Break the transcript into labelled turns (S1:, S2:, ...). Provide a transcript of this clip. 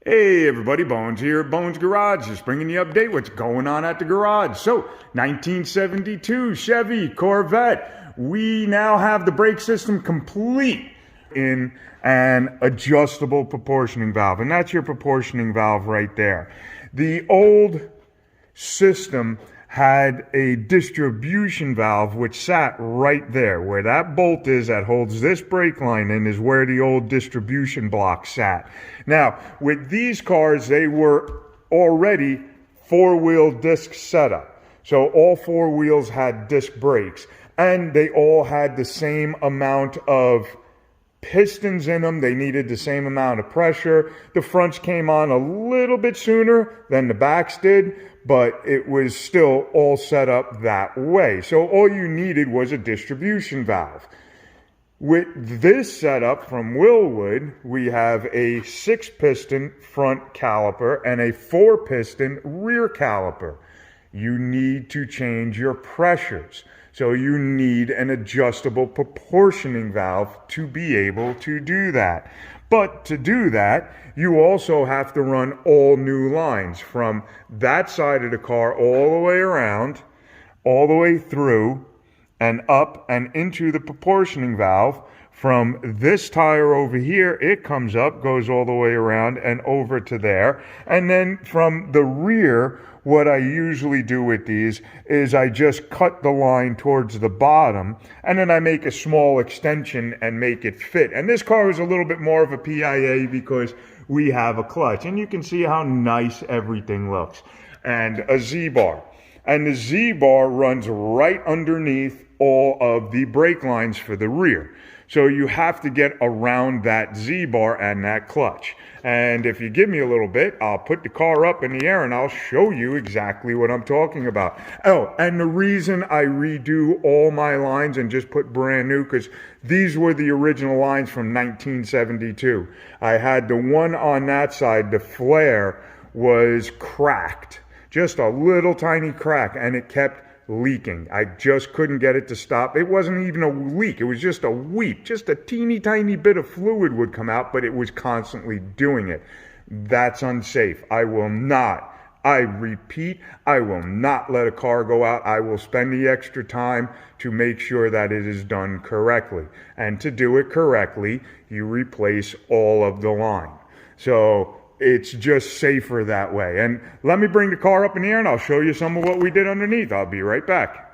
S1: Hey everybody, Bones here at Bones Garage, just bringing you an update what's going on at the garage. So, 1972 Chevy Corvette, we now have the brake system complete in an adjustable proportioning valve, and that's your proportioning valve right there. The old system had a distribution valve which sat right there where that bolt is that holds this brake line in, is where the old distribution block sat. Now with these cars, they were already four-wheel disc setup, so all four wheels had disc brakes and they all had the same amount of pistons in them. They needed the same amount of pressure. The fronts came on a little bit sooner than the backs did, but it was still all set up that way. So all you needed was a distribution valve. With this setup from Wilwood, we have a 6-piston front caliper and a 4-piston rear caliper. You need to change your pressures. So you need an adjustable proportioning valve to be able to do that. But to do that, you also have to run all new lines from that side of the car all the way around, all the way through and up and into the proportioning valve. From this tire over here, it comes up, goes all the way around and over to there. And then from the rear, what I usually do with these is I just cut the line towards the bottom and then I make a small extension and make it fit. And this car is a little bit more of a PIA because we have a clutch, and you can see how nice everything looks. And a Z-bar. And the Z-bar runs right underneath all of the brake lines for the rear. So you have to get around that Z-bar and that clutch. And if you give me a little bit, I'll put the car up in the air and I'll show you exactly what I'm talking about. Oh, and the reason I redo all my lines and just put brand new, because these were the original lines from 1972. I had the one on that side, the flare was cracked. Just a little tiny crack, and it kept leaking. I just couldn't get it to stop. It wasn't even a leak. It was just a weep. Just a teeny tiny bit of fluid would come out, but it was constantly doing it. That's unsafe. I repeat, I will not let a car go out. I will spend the extra time to make sure that it is done correctly. And to do it correctly, you replace all of the line. So it's just safer that way. And let me bring the car up in the air and I'll show you some of what we did underneath. I'll be right back.